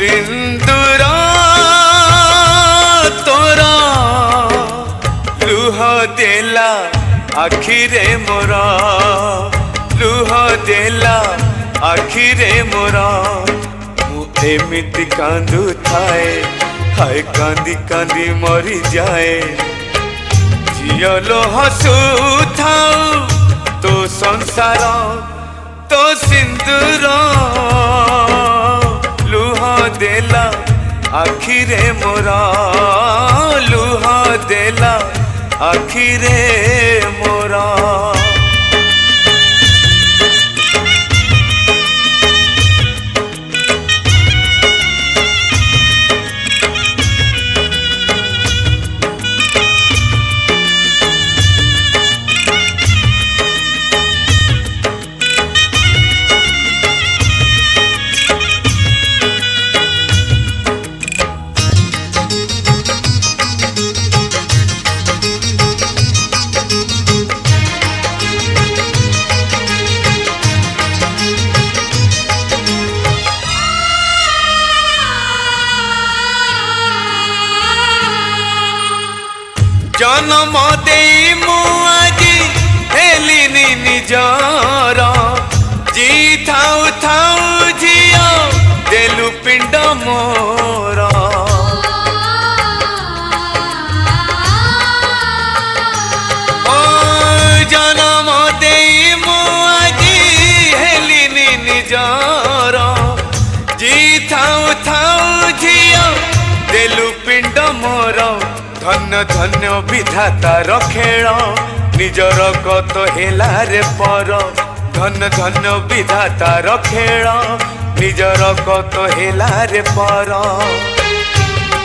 सिंदूर तोरा लुह देला आखिरे मोरा लुह देला आखिरे मोरा मु एमिति कांदु थाए हाय कांदी कांदी मरी जाए जियलो हसु थाऊ तो संसार तो सिंदूर लुह देला आखिरे मोरा लुह देला आखिरे मोरा जन्म दे मुआजी हेलिनी निजार जी थाऊ थाऊ झियो देलु पिंड मोरा ओ जन्म दे मुआजी हेलिनी निजार जी थाऊ थाऊ झियो देलु पिंड मोरा धन्य धन्य विधाता रखेण निजर कत हेला रे पर धन्य धन्य विधाता रखेण निजर कत हेला रे पर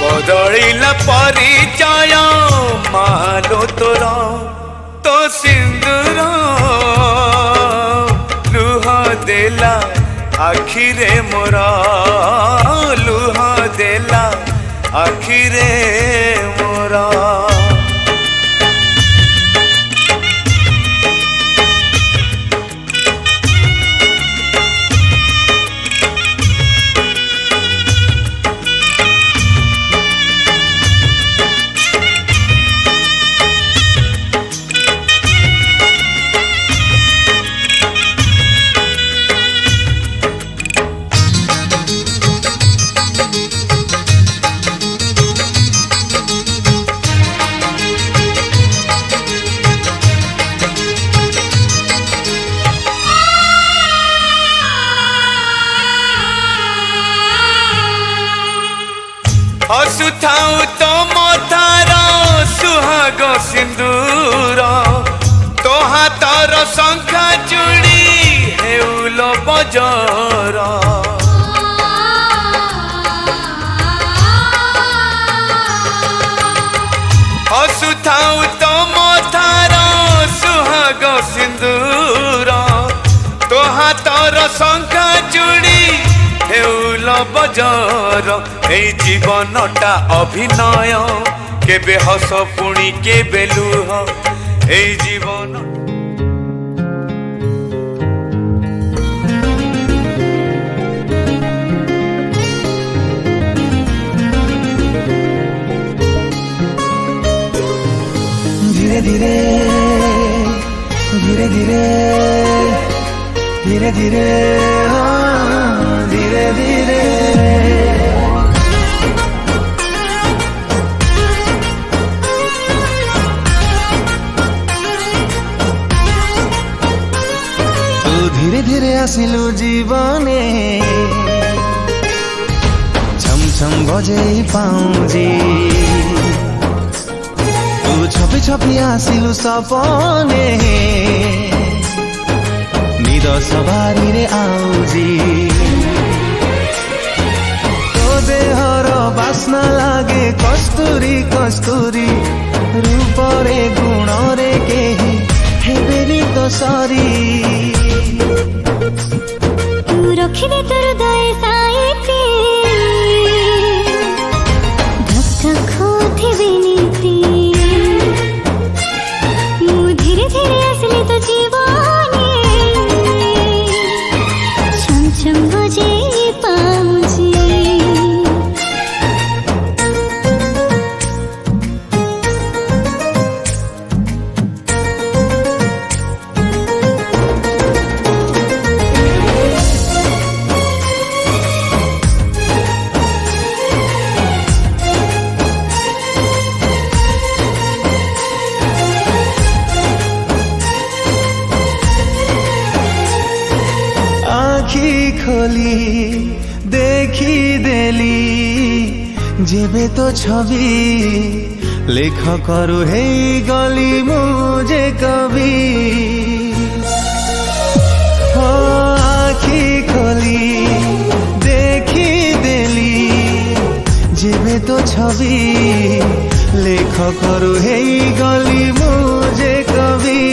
बदलिला परिचय मालो तोर तो सिंदूर लुह देला आखिरे मोरा लुह देला आखिरे मोरा हसुथाऊ तो मथार सुहाग सिंदूर तो हाथर शंखा चूड़ी हेउल बजर हसुथाऊ तो मथार सुहाग सिंदूर तो हाथर शंखा चूड़ी हेउल बजर ए जीवनटा अभिनय केबे हस पुणी केबे लुह ए जीवन धीरे धीरे धीरे धीरे धीरे धीरे धीरे धीरे धीरे धीरे आसिलु जीवने छम छम बजे पाउजी तू छपी छपी आसिलु सपने निद सवारी रे आउजी तो देहर बास्ना लागे कस्तूरी कस्तूरी रूपरे गुणरे केही हेबेनी तो सारी तू रखिदे तोर हृदय साइती धक धक होथिबे नीति मु धीरे धीरे आसले तो जीवने छम छम बजे पाउजी खोली देखी देली जेबे तो छवि लेख करू हे गली मुझे कवि हो आखी खोली देखी देली जेबे तो छवि लेख करू हे गली मुझे कवि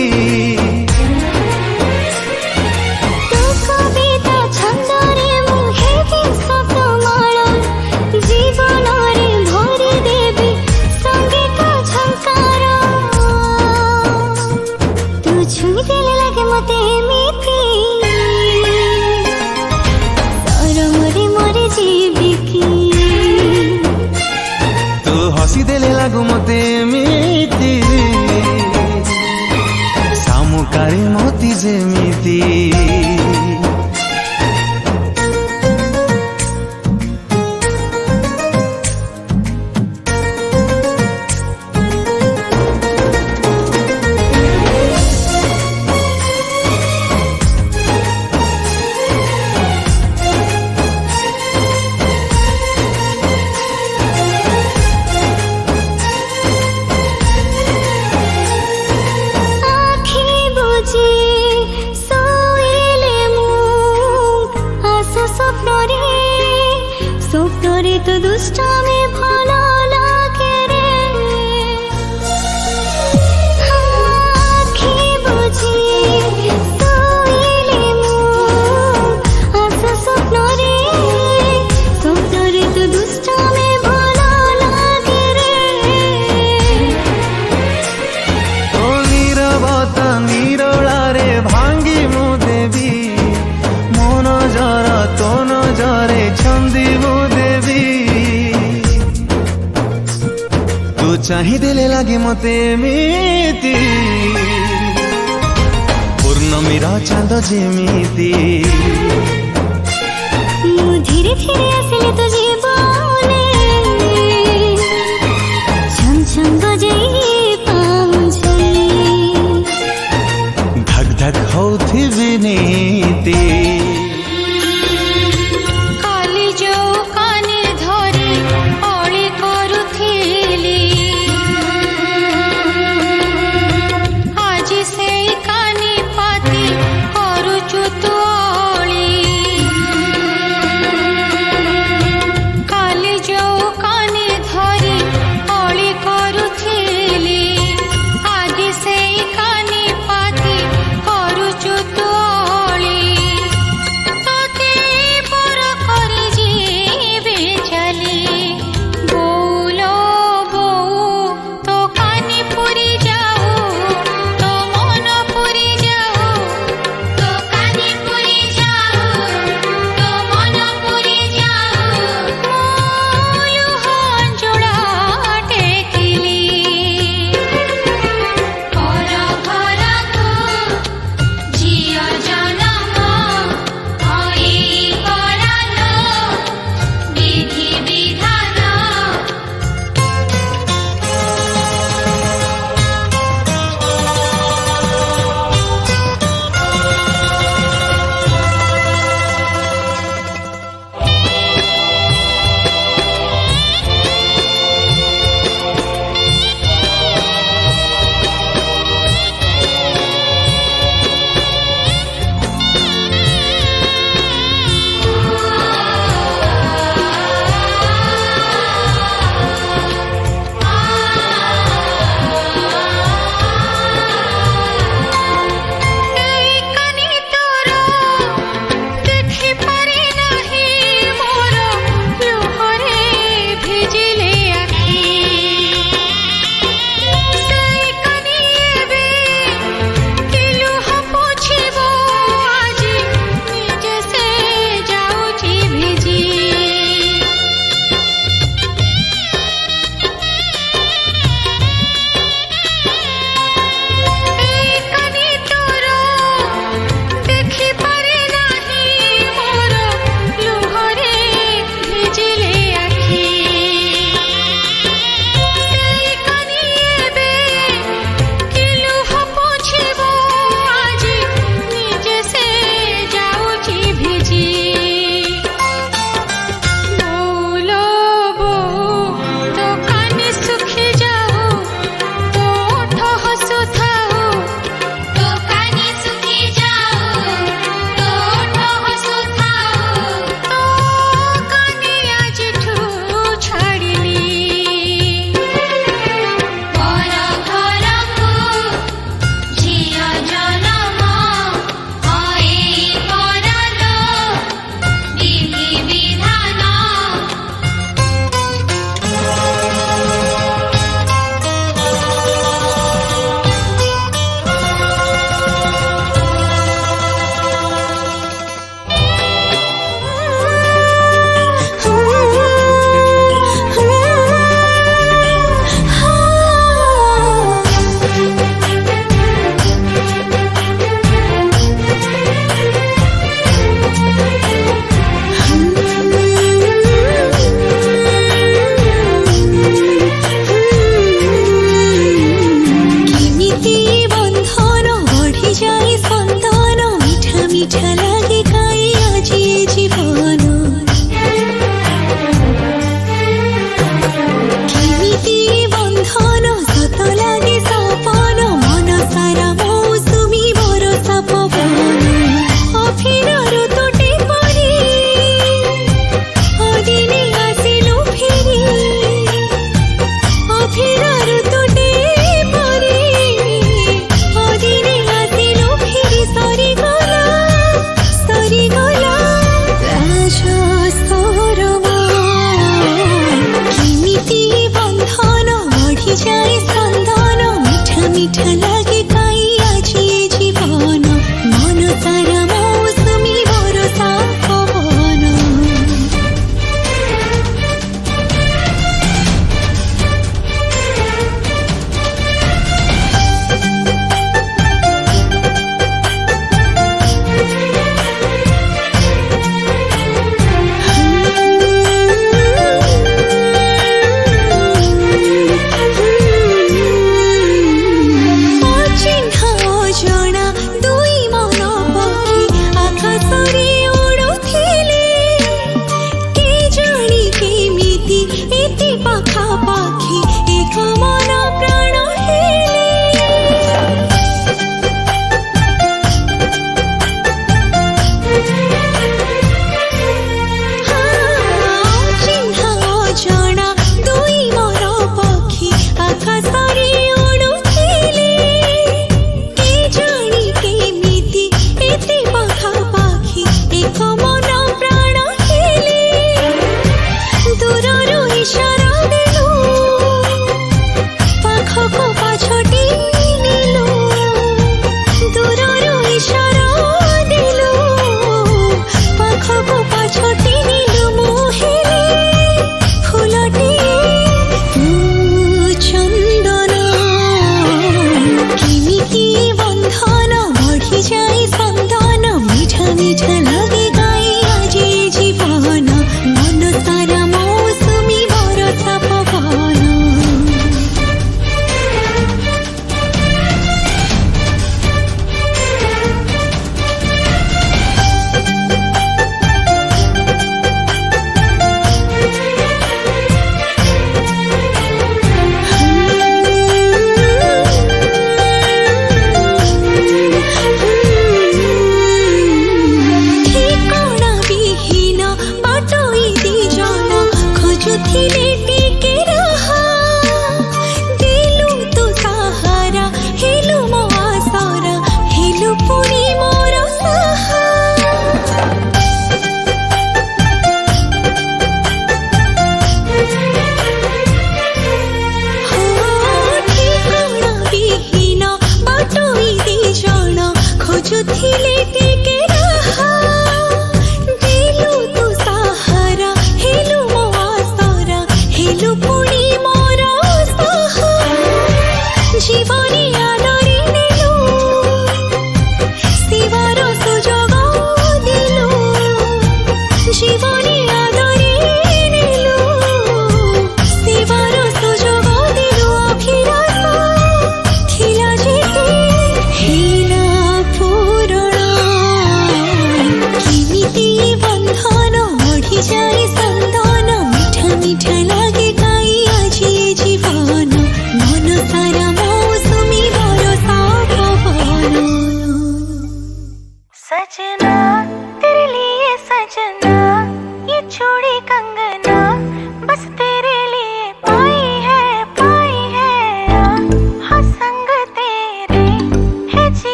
हसी देले लागू मते एमिति सामुकारी मोती जेमिति स्वप्नरे तो दुष्टामी भालो लागे रे आँखी बुझी सोइले मु आशा स्वप्नरे तो दुष्टामी भालो लागे रे ओ नीरवता निरोलारे भांगी मु देवी मन जरा तो नजरे छंदी मु देवी तू चाही देले लागे मते एमिति पूर्णमीर चांद जेमिति मु धीरे धीरे आसिले तो जीवने छम छम बजे पाउछे धक धक होथिबे नीति काली जो काने धरी अली करुथिली आज से कानी पाती करुचु तू अली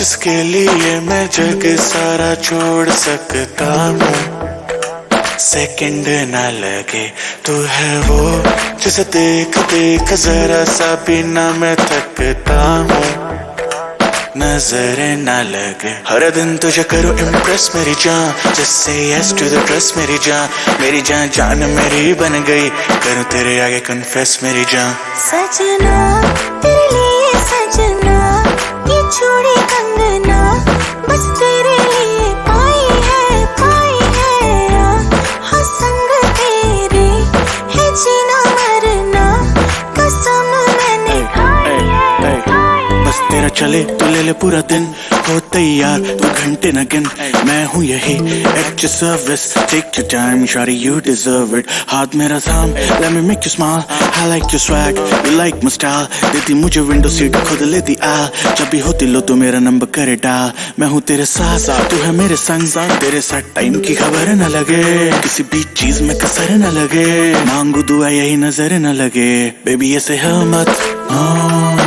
जिसके लिए मैं जग सारा छोड़ सकता हूँ, सेकंड ना लगे तू है वो जिसे देख देख जरा सा भी ना मैं थकता हूँ, नजर ना लगे हर दिन तुझे करूँ इम्प्रेस मेरी जान, just say yes to the dress मेरी जान जान मेरी बन गई, करूँ तेरे आगे कन्फेस मेरी जान। सजना तेरे लिए सजना, ये चूड़ी कंगना बस तेरे लिए पाई है हाँ संग तेरे है जीना मरना, कसम मैंने खाई है। बस तेरा चले तो ले ले पूरा दिन, हो तैयार तू घंटे न गिन, मैं हूँ यही at your service, take your time shawty you deserve it, हाथ मेरा थाम let me make you smile, I like your swag you like my style, देती मुझे विंडो सीट खुद लेती आ, जब भी होती लो तो मेरा नंबर करे डाल, मैं हूँ तेरे साथ तू है मेरे संग, तेरे साथ टाइम की खबर न लगे, किसी भी चीज में कसर न लगे, मांगू दुआ यही नजर न लगे, बेबी ऐसे हिम्मत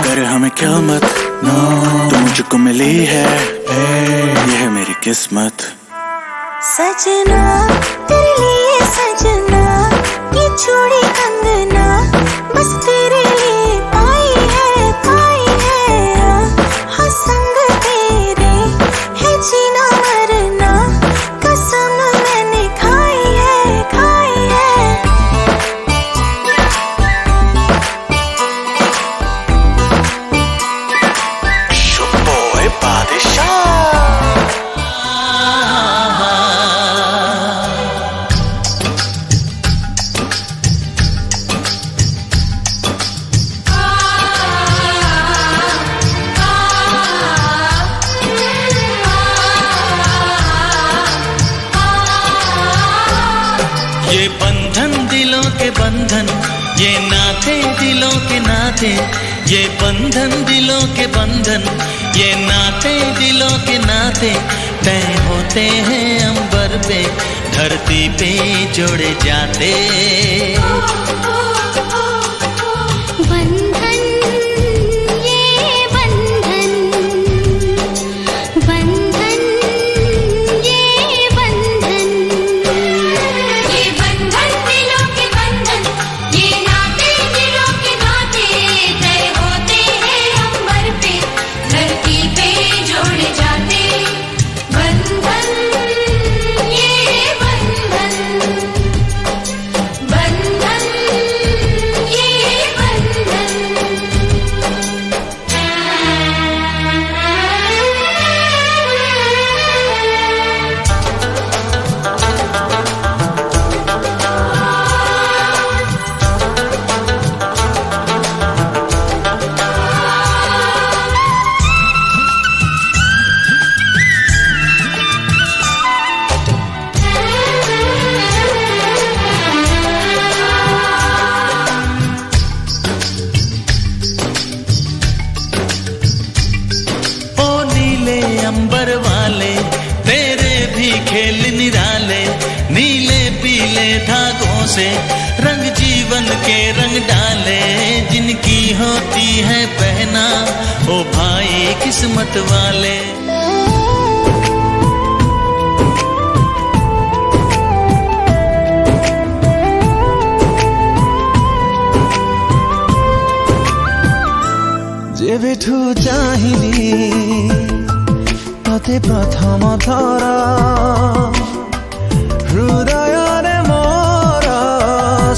कर हमें क्या मत तू मुझको मिली है ये है मेरी किस्मत। सजना तेरे लिए सजना, ये चूड़ी कंगना बस तेरे लिए पाई है हाँ संग तेरे है जीना मरना, कसम मैंने खाई है। Boy बादशाह ये बंधन दिलों के बंधन, ये नाते दिलों के नाते, ये बंधन दिलों के बंधन, ये नाते दिलों के नाते, तय होते हैं अंबर पे धरती पे जोड़े जाते। बंधन ये बंधन, बंधन ये बंधन, ये बंधन दिलों के बंधन, ये नाते दिलों के नाते, तय होते हैं अंबर पे धरती पे जोड़े जाते। बंधन ये बंधन, बंधन ये बंधन। ओ नीले अंबर वाले तेरे भी खेल निराले, नीले पीले धागों से रंग जीवन के रंग डाले, जिनकी होती है पहना ओ भाई किस्मत वाले। ଯେବେଠୁ ଚାହିଁଲି ତତେ ପ୍ରଥମ ଥର, ହୃଦୟରେ ମୋର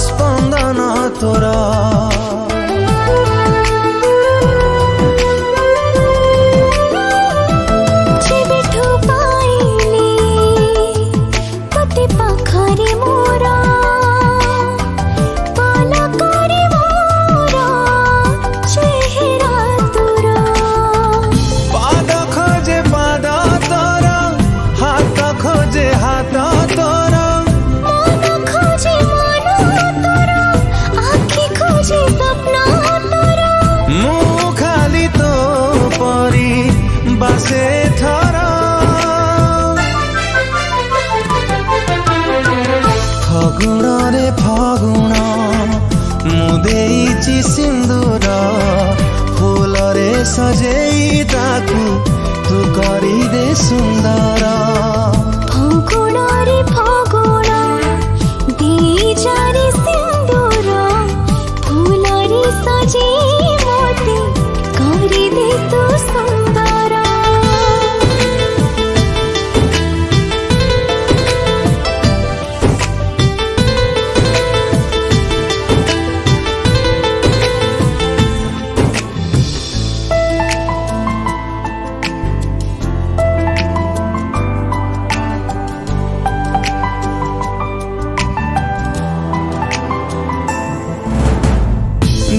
ସ୍ପନ୍ଦନ ତୋର, ଯେବେଠୁ ପାଇଲି ତତେ ପାଖରେ ମୋର, ପଲକରେ ମୋର ଚେହେରା ତୋର, ପାଦ ଖୋଜେ ପାଦ ତୋର, ହାତ ଖୋଜେ ହାତ ତୋର, ମନ ଖୋଜେ ମନ ତୋର, ଆଖି ଖୋଜେ ସ୍ୱପ୍ନ ତୋର, ମୁଁ ଖାଲି ତୋ ପରି ବାସେ ଥର, ଫଗୁଣରେ ଫଗୁଣ ମୁଁ ଦେଇଛି ସିନ୍ଦୁର, ଫୁଲରେ ସଜେଇ ତାକୁ ତୁ ସୁନ୍ଦର ଫଗୁଣରେ ଫଗୁଣ ଦିଜାରେ ସିନ୍ଦୁର ଫୁଲରେ ସଜେଇ ମୋତେ କରିଦେ ତୁ ସୁନ୍ଦର।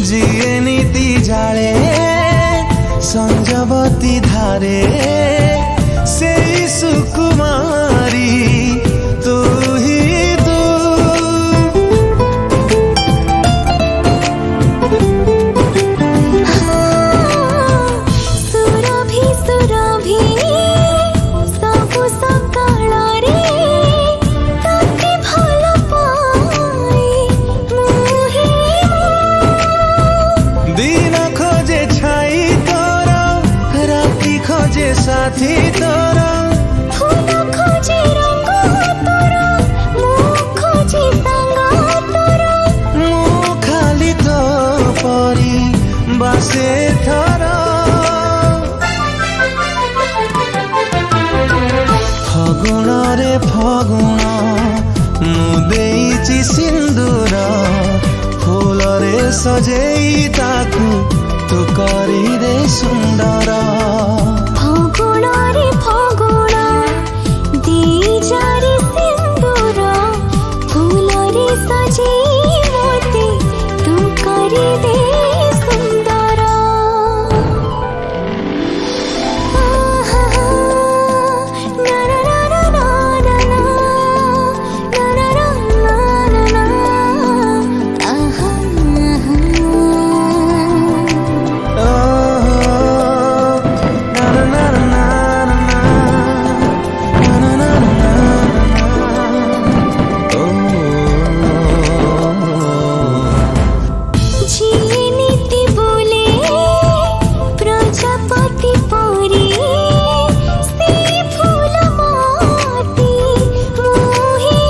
ଯିଏ ନୀତି ଜାଳେ ସଞ୍ଜବତୀ ଧାରେ ସେଇ ସୁକୁମାରୀ ତୁ ହି ତୁ। ସୁରଭି ସୁରଭି ସବୁ ସକାଳରେ ତତେ ଭଲ ପାଏ ମୁଁ ହିଁ ଦିନ ଖୋଜେ ଛାଇ ତୋର ରାତି ଖୋଜେ ସାଥୀ ତୋର ଫୁଲ ଖୋଜେ ରଙ୍ଗ ତୋର ମୁଁ ଖୋଜେ ସାଙ୍ଗ ତୋର। ମୁଁ ଖାଲି ତୋ ପରି ବାସେ ଥର। ଫଗୁଣରେ ଫଗୁଣ ମୁଁ ଦେଇଛି ସିନ୍ଦୁର ଫୁଲରେ ସଜେଇ ତାକୁ ତୁ କରିଦେ ସୁନ୍ଦର। ଫଗୁଣରେ ଫଗୁଣ ଦିଜାରେ ସିନ୍ଦୁର ଫୁଲରେ ସଜେଇ ମୋତେ ତୁ କରିଦେ ସୁନ୍ଦର। ଆହା ନା ନା ନା ନା ନା ନା ନା ନା ନା ନା ଆହା ঝিয়ে নীতি বলে প্রজাপতি পরি সে ফুল মতি মোহি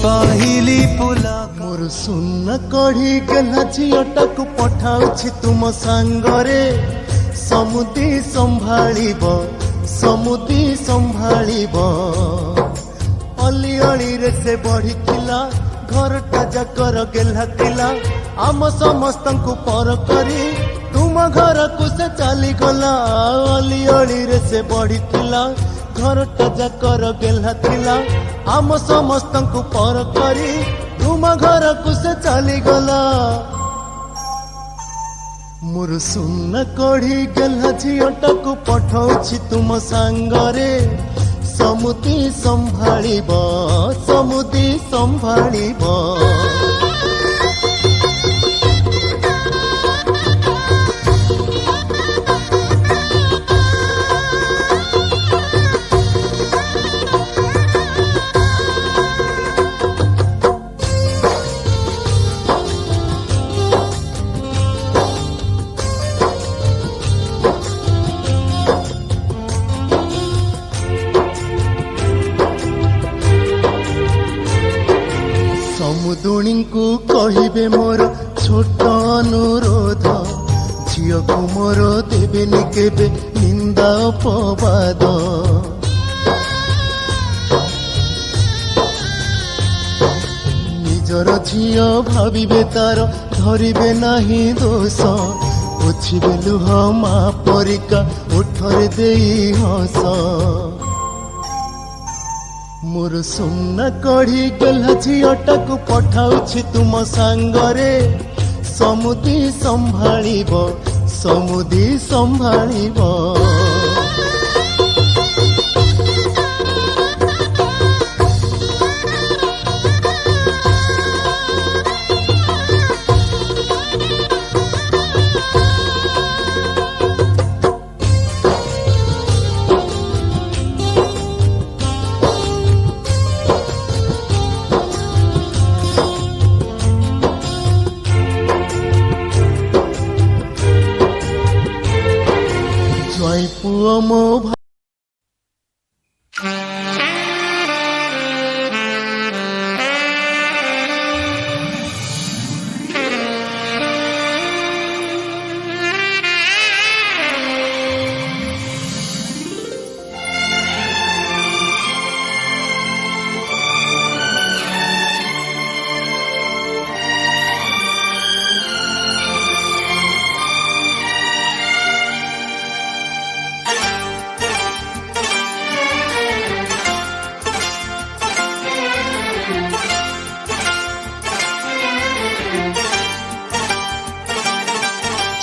पहिली पुलक मोर सुन कढ़ी गेला झीलटाକୁ ପଠାଉଛି ତୁମ ସାଙ୍ଗରେ ସମୁଦି ସମ୍ଭାଳିବ ସମୁଦି ସମ୍ଭାଳିବ। ଅଲି ଅଳିରେ ସେ ବଢିଥିଲା ଘରଟା ଯାକର ଗେହ୍ଲା ଥିଲା ଆମ ସମସ୍ତଙ୍କୁ ପର କରି ତୁମ ଘରକୁ ସେ ଚାଲିଗଲା। ଅଲି ଅଳିରେ ସେ ବଢିଥିଲା ଘରଟା ଯାକର ଗେହ୍ଲା ଥିଲା ଆମ ସମସ୍ତଙ୍କୁ ପର କରି ତୁମ ଘରକୁ ସେ ଚାଲିଗଲା। ମୋର ସୁନା କଢ଼ି ଗେହ୍ଲା ଝିଅଟାକୁ ପଠାଉଛି ତୁମ ସାଙ୍ଗରେ ସମୁଦି ସମ୍ଭାଳିବ ସମୁଦି ସମ୍ଭାଳିବ। ସମୁଦୁଣୀଙ୍କୁ କହିବେ ମୋର ଛୋଟ ଅନୁରୋଧ ଝିଅକୁ ମୋର ଦେବେନି କେବେ ନିନ୍ଦା ଅପବାଦ। ନିଜର ଝିଅ ଭାବିବେ ତାର ଧରିବେ ନାହିଁ ଦୋଷ ପୋଛିବେ ଲୁହ ମା ପରିକା ଓଠରେ ଦେଇ ହସ। ମୋର ସୁନା କଢ଼ି ଗେହ୍ଲା ଝିଅଟାକୁ ପଠାଉଛି ତୁମ ସାଙ୍ଗରେ ସମୁଦି ସମ୍ଭାଳିବ ସମୁଦି ସମ୍ଭାଳିବ।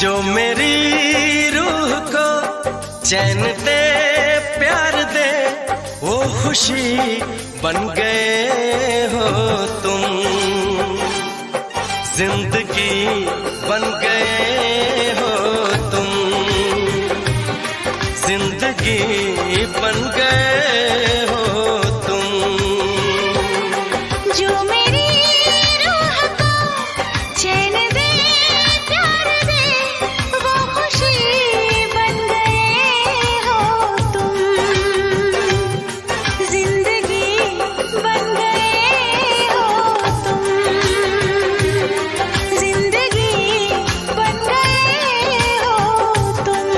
जो मेरी रूह को चैन दे प्यार दे वो खुशी बन गए हो तुम, जिंदगी बन गए हो तुम, जिंदगी बन गए हो तुम। जो मेरी रूह को चैन दे प्यार दे वो खुशी बन गए हो तुम, जिंदगी बन गए हो तुम, जिंदगी बन गए हो तुम।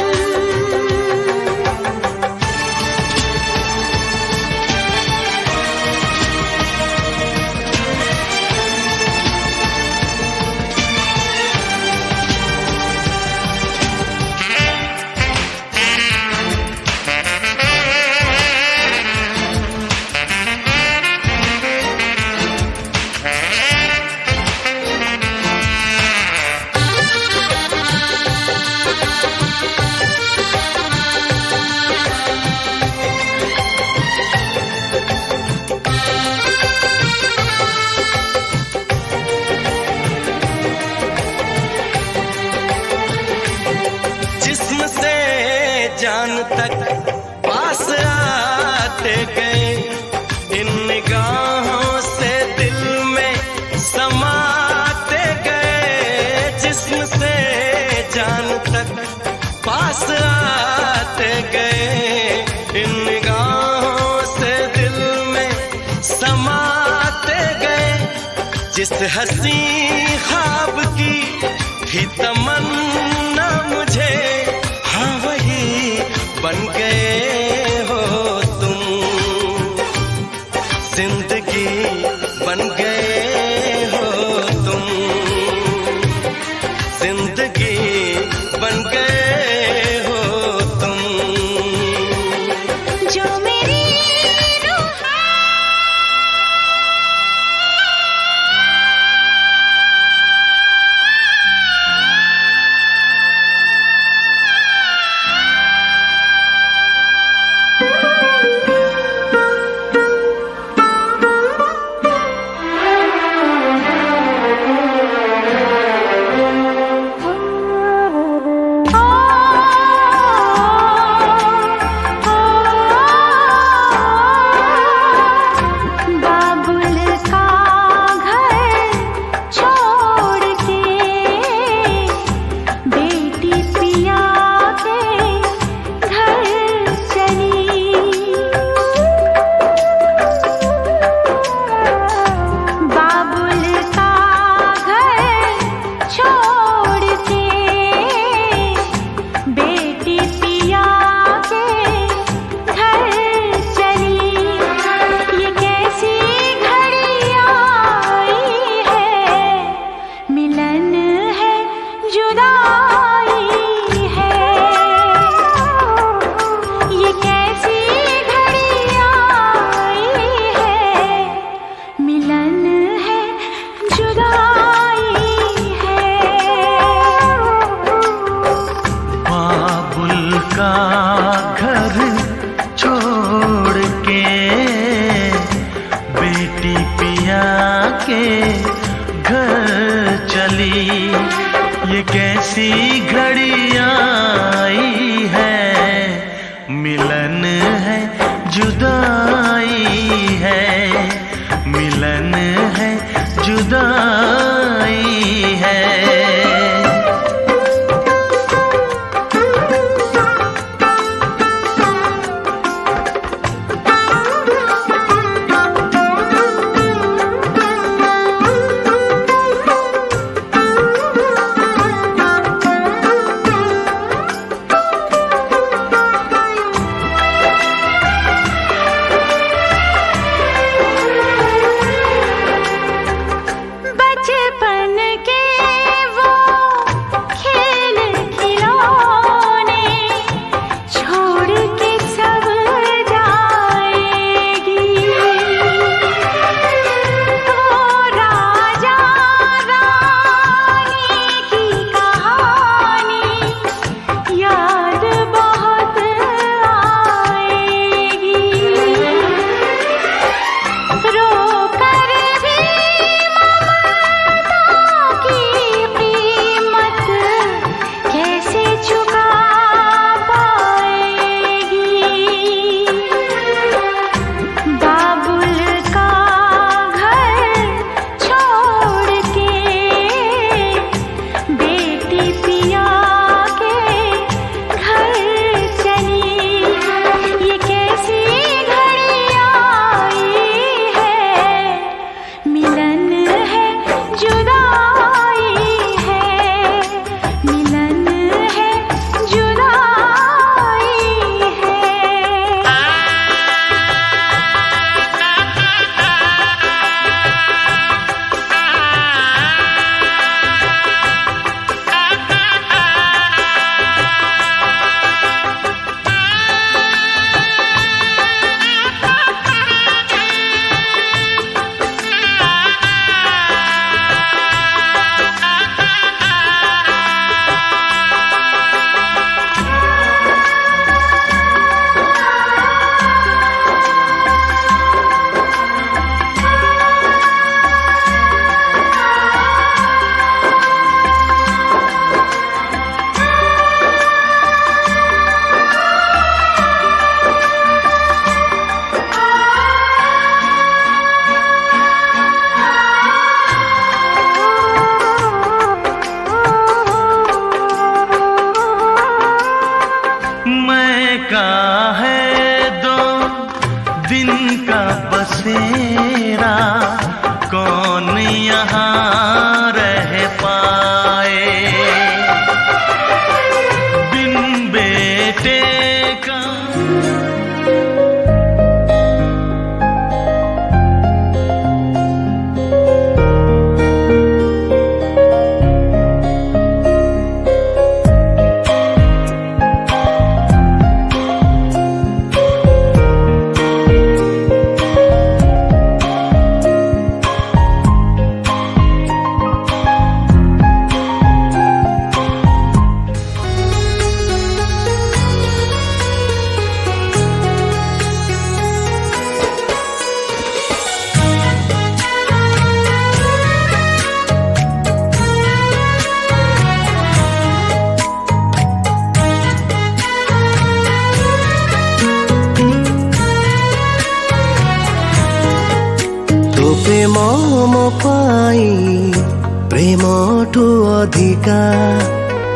जिस्म से जान तक पास आते गए, इन निगाहों से दिल में समाते गए। जिस्म से जान तक पास आते गए, इन निगाहों से दिल में समाते गए। जिस हंसी ख्वाब की थी तमन्ना मुझे, हाँ वही बन गए हो तुम, जिंदगी बन गए हो तुम, जिंदगी बन गए हो तुम। जो मेरी रूह बाबुल का घर छोड़ के बेटी पिया के घर चली, बाबुल का घर छोड़ के बेटी पिया के घर चली। ये कैसी घड़ी आई है, मिलन है जुदाई है। ये कैसी घड़ी आई है, मिलन है जुदाई है। बाबुल का घर छोड़ के बेटी पिया के घर चली, ये कैसी घड़ी आई है, मिलन है जुदाई है, मिलन है जुदाई है। बचपन ମୋ ପାଇଁ ପ୍ରେମଠୁ ଅଧିକା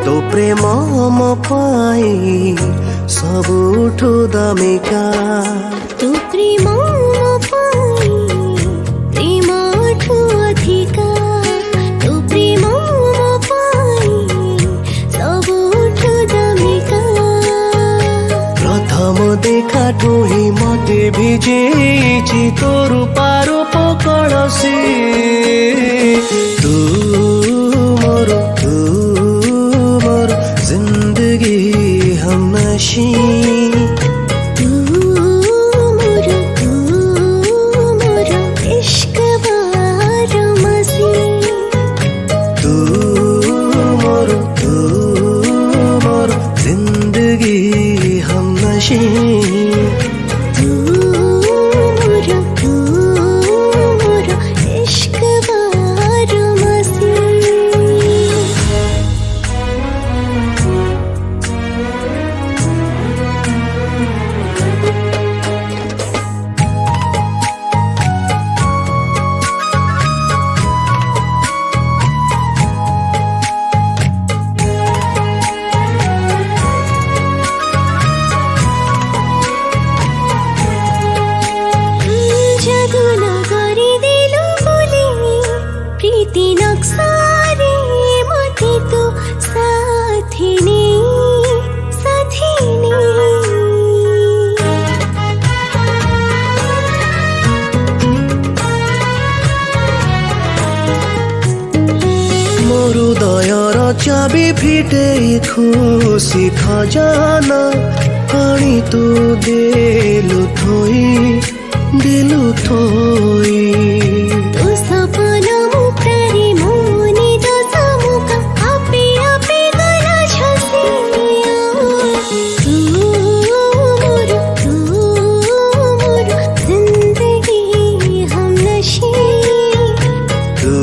ତୋ ପ୍ରେମ ମୋ ପାଇଁ ସବୁଠୁ ଦାମିକା ତୋ ପ୍ରେମ ମୋ ପାଇଁ ପ୍ରେମଠୁ ଅଧିକା ତୋ ପ୍ରେମ ମୋ ପାଇଁ ସବୁଠୁ ଦାମିକା ପ୍ରଥମ ଦେଖାଠୁ ହିଁ ମତେ ଭିଜେଇଛି ତୋ ରୂପାରୂପ କଳସି ତୁ ମୋର जिंदगी हम नशी तू मोर इश्क बारमासी तू मोर जिंदगी हम नशी तू मोर इश्क बारमासी चाबी फिटे खुशी खजाना पानी तू दिलु थोई तो सपना मुखरी मोनी तो समुका आपे आपे गला झसिया तू मोर जिंदगी हम नशी तू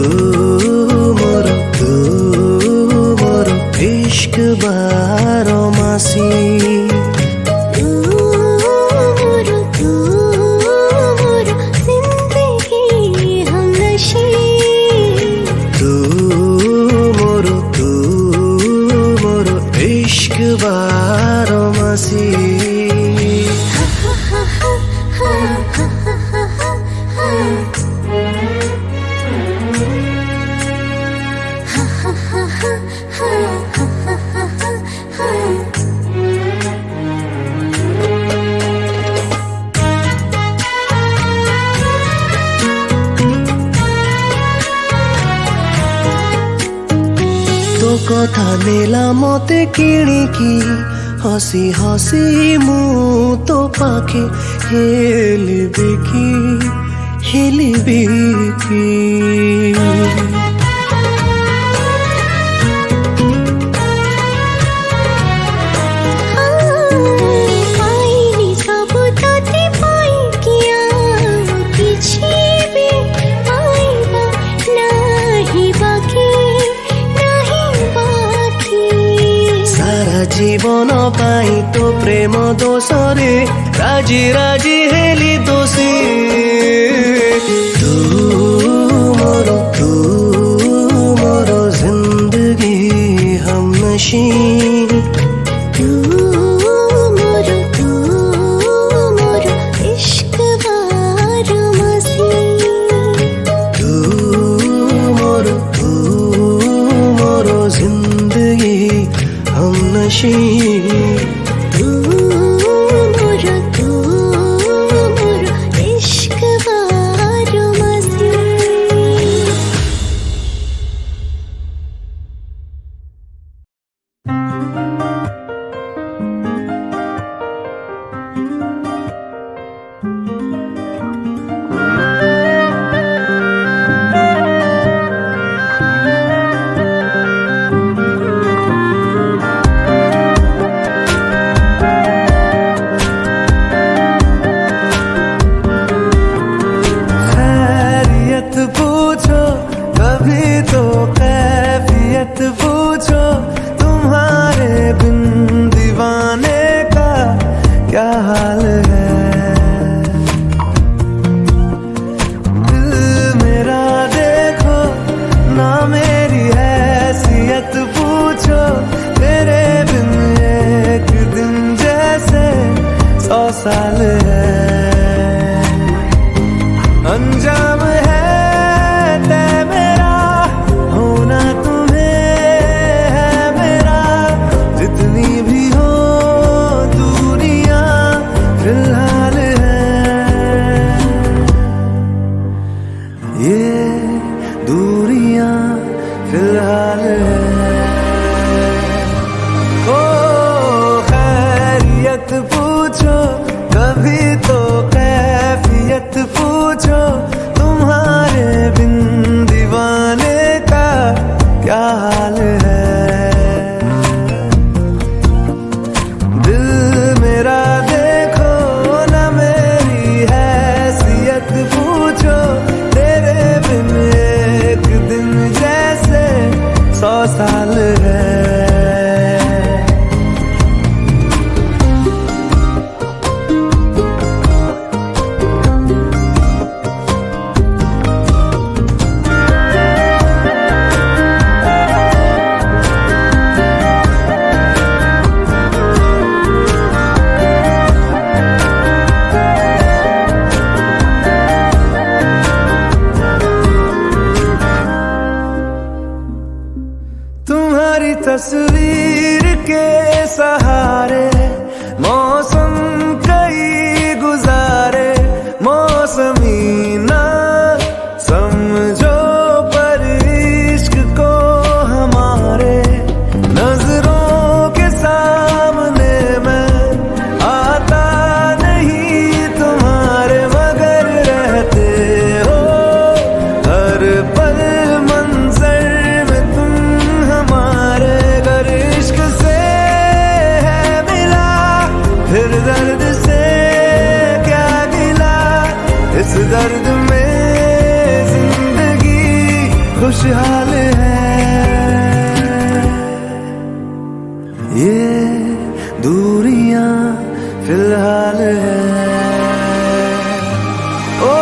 मोर इश्क बारमासी तू मोर जिंदगी हम नशी तू मोर इश्क बारमासी तो कथा नेला मते किणिकी हसी हसी मु तो पाखे हेलिबी की जीवन पाई तो प्रेम दोषरे राजी राजी हेली दोषी तू मोर जिंदगी हम नशी तू मोर इश्क बारमासी तू मोर जिंदगी हम नशी तू मोर इश्क बारमासी तस्वीर के सहारे मौसम कई गुजारे, मौसमी ना समझो पर इश्क को हमारे। नजरों के सामने मैं आता नहीं तुम्हारे, मगर रहते हो हर पल मंजर में तुम हमारे। अगर इश्क से है मिला फिर दर्द से क्या गिला, इस दर्द में जिंदगी खुशहाल है। ये दूरियां फिलहाल है। ओ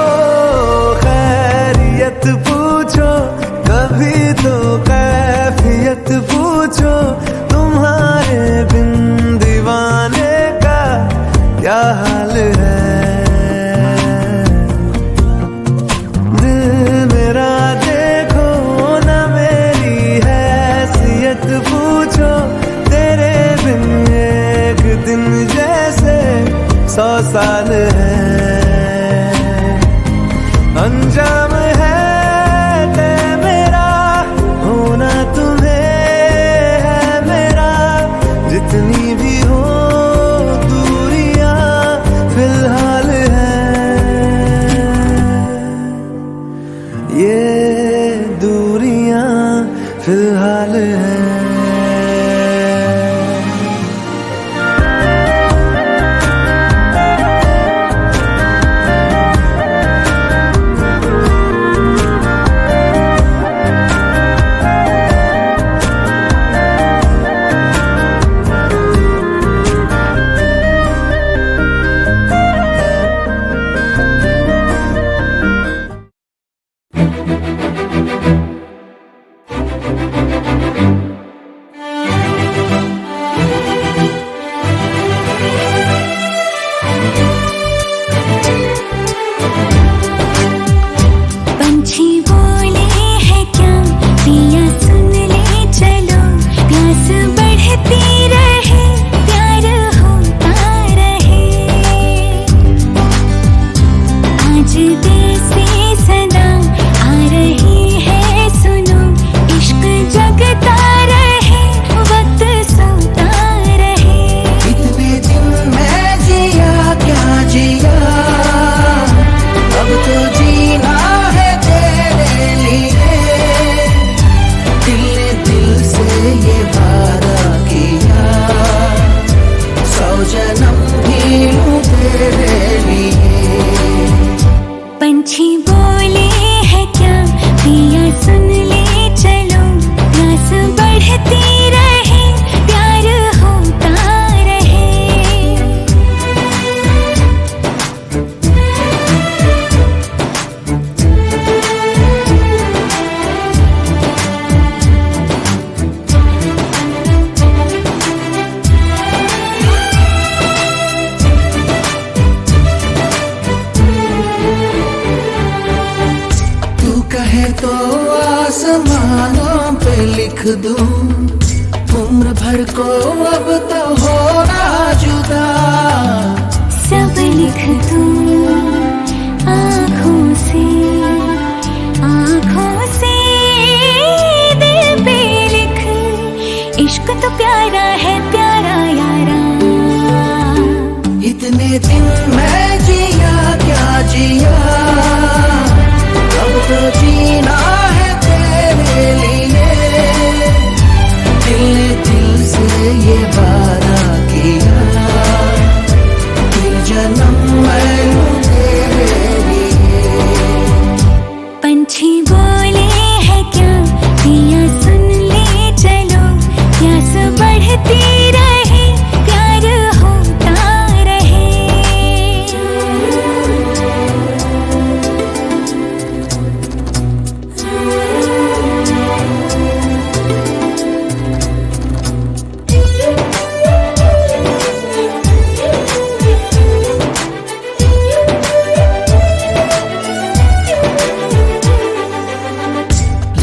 खैरियत पूछो कभी तो कैफियत पूछो, तुम्हारे बिन दीवाने का क्या हाल है। दिल मेरा देखो ना मेरी हैसियत पूछो, तेरे बिन एक दिन जैसे 100 साल है। अंजाम है तय मेरा होना तुम्हें है मेरा, जितनी भी हो दूरियां फिलहाल है। ये दूरियां फिलहाल है। पंछी बोले हैं क्या पिया सुन ले चलो, प्यास बढ़ती रहे प्यार होता रहे। आज दिल से सदा आ रही है सुनो, इश्क जगता रहे वक्त सोता रहे। इतने दिन मैं जिया क्या जिया, अब तो जीना है तेरे लिए। दिल ने दिल से ये वादा किया, 100 जन्म भी लूं तेरे लिए। पंछी बोले हैं क्या पिया सुन ले चलो, प्यास बढ़ती रहे प्यार होता रहे। तू कहे तो आसमानों पे लिख दूं, उम्र भर को अब तो होना जुदा। सब लिख दूं आँखों से दिल पे लिख, इश्क तो प्यारा है प्यारा यारा। इतने दिन मैं जिया क्या जिया, अब तो जीना है तेरे लिए। दिल ने दिल से ये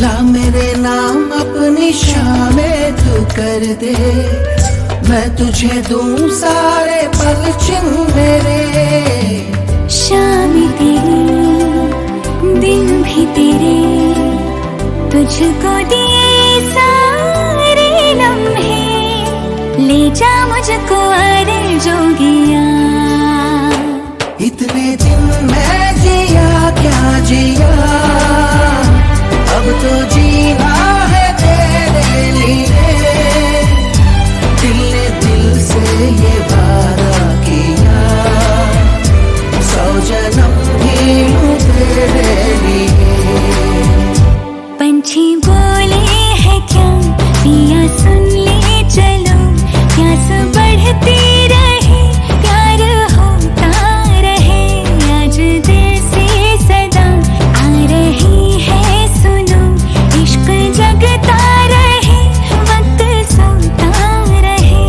ला मेरे नाम अपनी शामें तू कर दे, मैं तुझे दूं सारे पल छिन मेरे। शाम तेरी दिन भी तेरे, तुझको दिए सारे लम्हे, ले जा मुझको अरे जोगिया। इतने दिन मैं जिया क्या जिया, अब तो जीना है तेरे लिए। दिल ने दिल से ये वादा किया, 100 जन्म भी लूं तेरे लिए। पंछी बोले है क्या पिया सुन ले चलो, प्यास बढ़ती रहे प्यार होता रहे। आज दिल से सदा आ रही है सुनो, इश्क जगता रहे वक्त सोता रहे।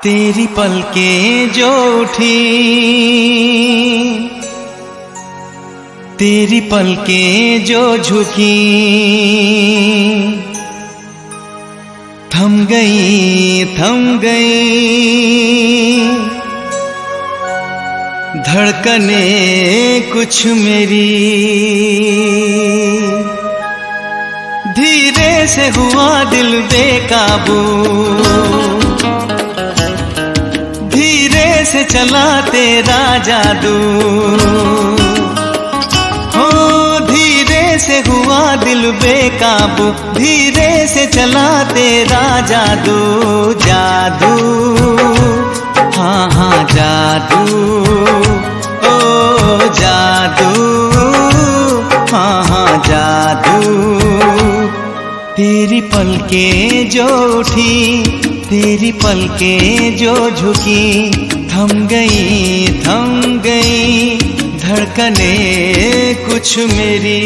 तेरी पलकें जो उठी, तेरी पलकें जो झुकी, थम गई धड़कने कुछ मेरी। धीरे से हुआ दिल बेकाबू, धीरे से चला तेरा जादू। हो धीरे से हुआ दिल बेकाबू, धीरे से चला तेरा जादू। जादू हाँ हाँ जादू, ओ जादू हाँ हाँ जादू। तेरी पलकें जो उठी, तेरी पलकें जो झुकी, थम गई धड़कने कुछ मेरी।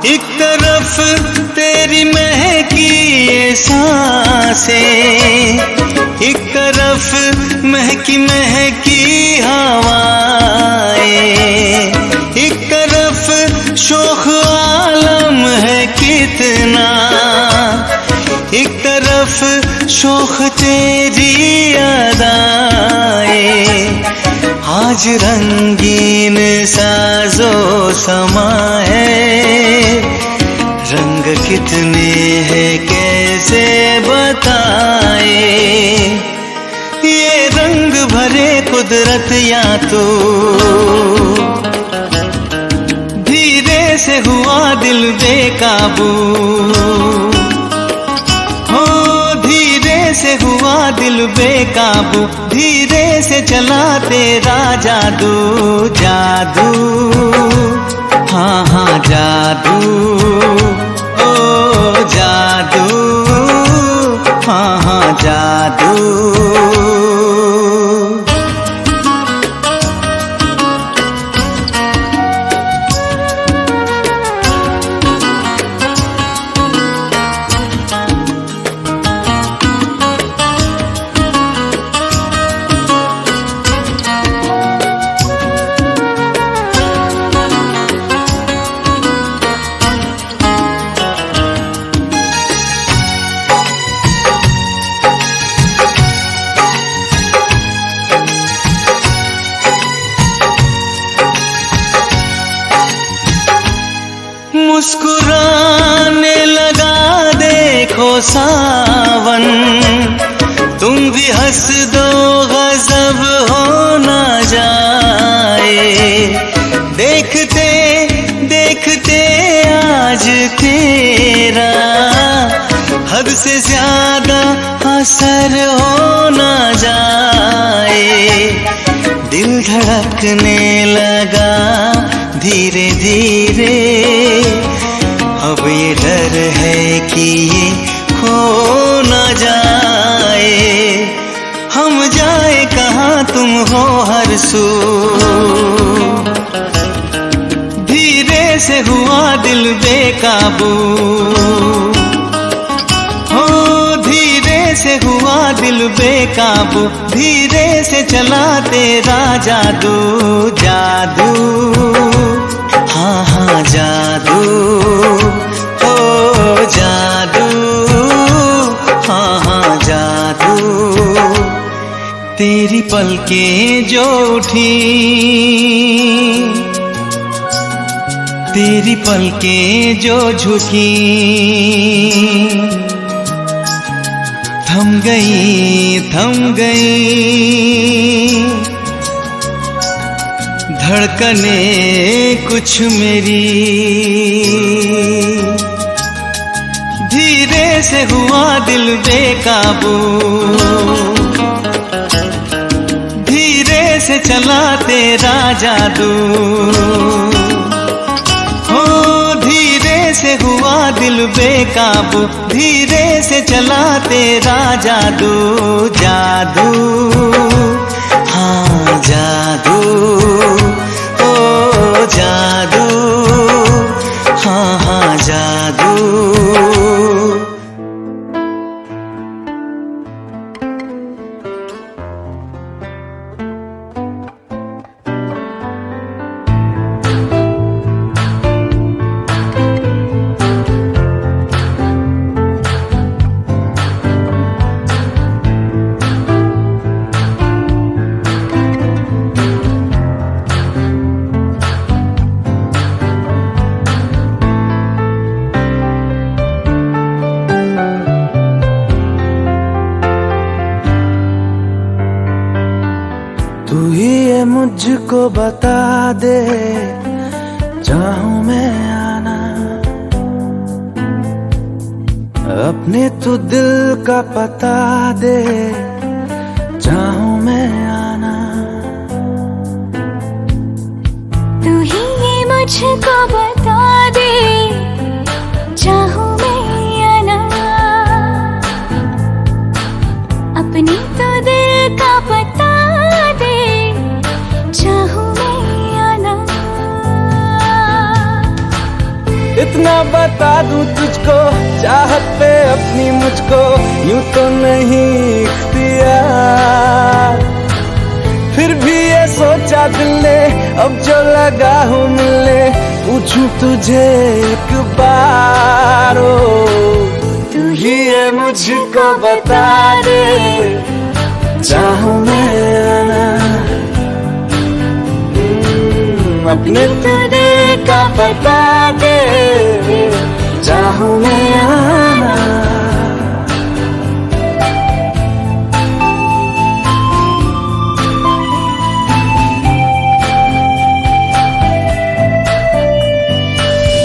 एक तरफ तेरी महकी ये सांसें, एक तरफ महकी महकी हवाएं, एक तरफ शोख आलम है कितना, एक तरफ शोख तेरी अदाएं। आज रंगीन साजो समा है, रंग कितने हैं कैसे बताए। ये रंग भरे कुदरत या तो धीरे से हुआ दिल बेकाबू। हो धीरे से हुआ दिल बेकाबू, धीरे से चला तेरा जादू। जादू हाँ हाँ जादू, ओ जादू हाँ हाँ जादू। सावन, तुम भी हंस दो गजब हो ना जाए। देखते देखते आज तेरा हद से ज्यादा असर हो ना जाए। दिल धड़कने लगा धीरे धीरे, अब ये डर है कि ये खो न जाए। हम जाए कहाँ तुम हो हर सू, धीरे से हुआ दिल बेकाबू। हो धीरे से हुआ दिल बेकाबू, धीरे से चला तेरा जादू। जादू हाँ हाँ जादू, हो जादू हाँ हाँ जादू। तेरी पलकें जो उठी, तेरी पलकें जो झुकी, थम गई धड़कने कुछ मेरी। धीरे से हुआ दिल बेकाबू, धीरे से चला तेरा जादू। हो धीरे से हुआ दिल बेकाबू, धीरे से चला तेरा जादू। जादू हाँ जादू, ओ जादू हाँ हाँ जादू। तू ही ये मुझको बता दे, चाहूं मैं आना अपने तू दिल का पता दे, चाहूं मैं आना। तू ही ये मुझको बता दे, चाहूं मैं आना अपनी तो दिल का पता दे, चाहूं मैं आना। इतना बता दूं तुझको, चाहत पे अपनी मुझको यूं तो नहीं इख्तियार। फिर भी ये सोचा दिल ने, अब जो लगा हूँ मिलने, पूछूं तुझे एक बार। ओ तू ही ये मुझको बता दे, चाहूं मैं आना अपने तो दिल का पता दे, चाहूं मैं आना।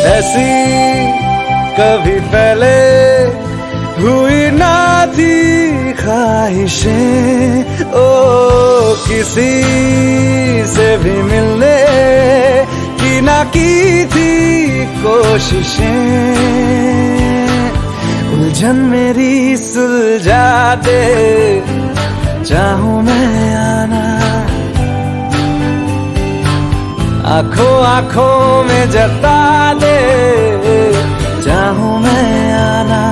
ऐसी कभी पहले हुई ना थी ख्वाहिशें, ओ किसी से भी मिलने की ना की थी कोशिशें। उलझन मेरी सुलझा दे, चाहूं मैं आना आंखों आंखों में जता दे, चाहूं मैं आना।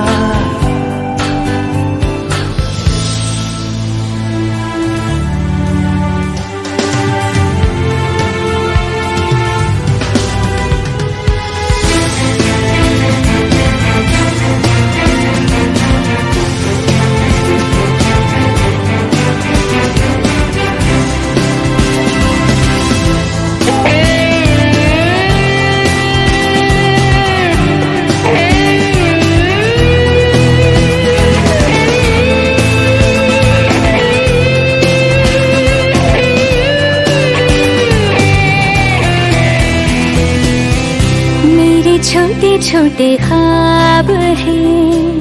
छोटे छोटे ख्वाब हैं,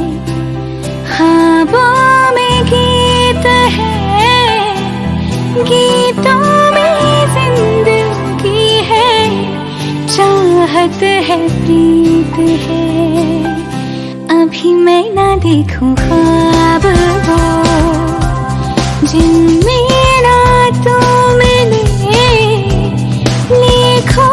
ख्वाबों में गीत है, गीतों में जिंदगी है, चाहत है, प्रीत है। अभी मैं ना देखूं ख्वाब वो जिनमें ना तू मिले, लिखो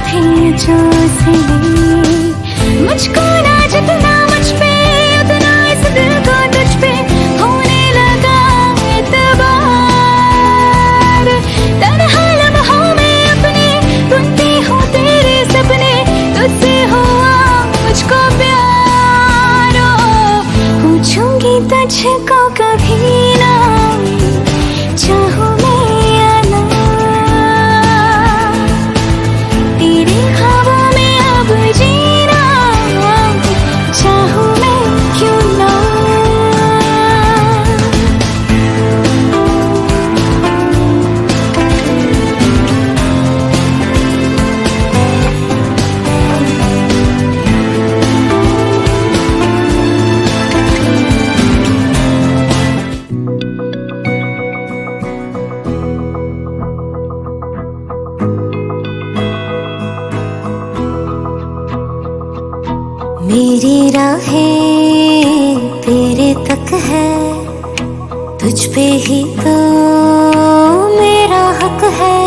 थे जो सिले। मुझको ना जितना मुझ पे उतना इस दिल को तुझ पे होने लगा एतबार। तन्हा लम्हों में अपने बुनती हूँ तेरे सपने, तुझसे हुआ मुझको प्यार। पूछूंगी तुझको कभी ना चाहूँ मेरी राहें तेरे तक है, तुझ पे ही तो मेरा हक है।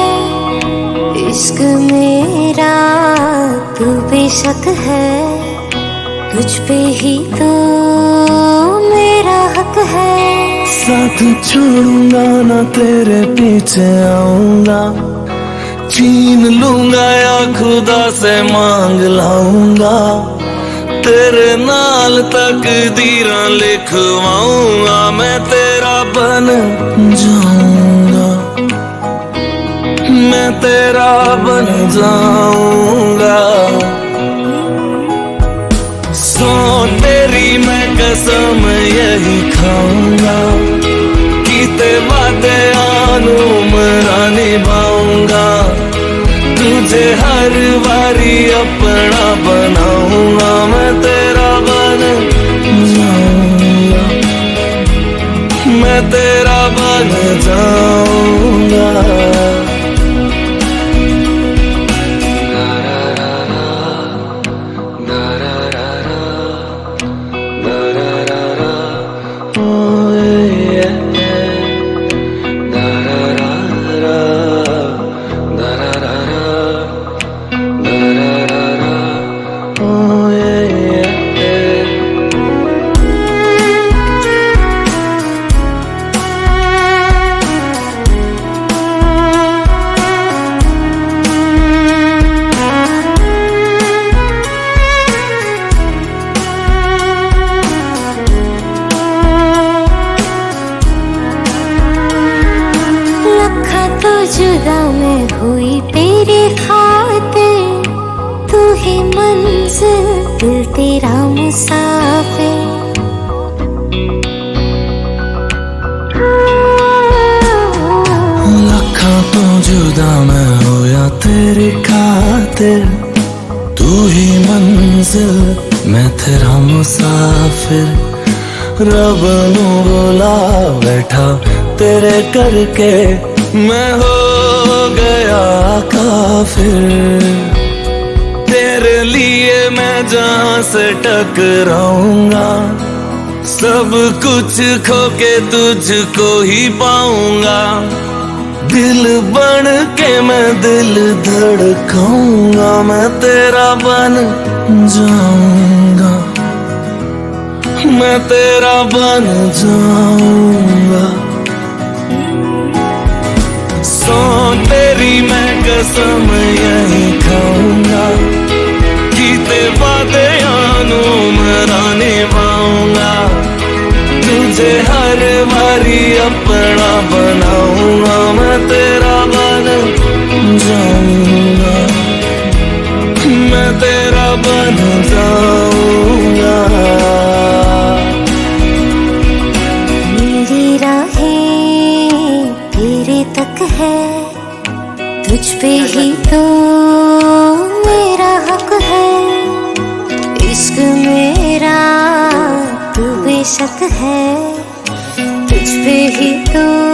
इश्क मेरा तू बेशक है, तुझ पे ही तो मेरा हक है। साथ छोड़ूंगा ना तेरे पीछे आऊंगा, छीन लूंगा या खुदा से मांग लाऊंगा। तेरे नाल तकदीरां लिखवाऊंगा, मैं तेरा बन जाऊंगा, मैं तेरा बन जाऊंगा। सो तेरी मैं कसम यही खाऊंगा, कीते वादे आनू मरा निभाऊंगा। तुझे हर बारी अपना बनाऊंगा, मैं तेरा बन जाऊंगा, मैं तेरा बन जाऊंगा। जुदा मैं हुई तेरी खातिर, तू ही मंजिल दिल तेरा मुसाफिर। लखा तो जुदा मैं होया तेरी खातिर, तू ही मंजिल मैं तेरा मुसाफिर। रब नू बुला बैठा तेरे करके, मैं हो गया काफिर। तेरे लिए मैं जहाँ से टकराऊंगा, सब कुछ खो के तुझको ही पाऊंगा। दिल बन के मैं दिल धड़काऊंगा, मैं तेरा बन जाऊंगा, मैं तेरा बन जाऊंगा। सो तेरी मैं कसम यही खाऊंगा, कीते वादे आनू मरा निभाऊंगा। तुझे हर बारी अपना बनाऊंगा, मैं तेरा बन जाऊंगा, मैं तेरा बन जाऊंगा। मेरी राहें तेरे तक है, तुझ पे ही तो मेरा हक है, इश्क मेरा तू बेशक है, तुझ पे ही तो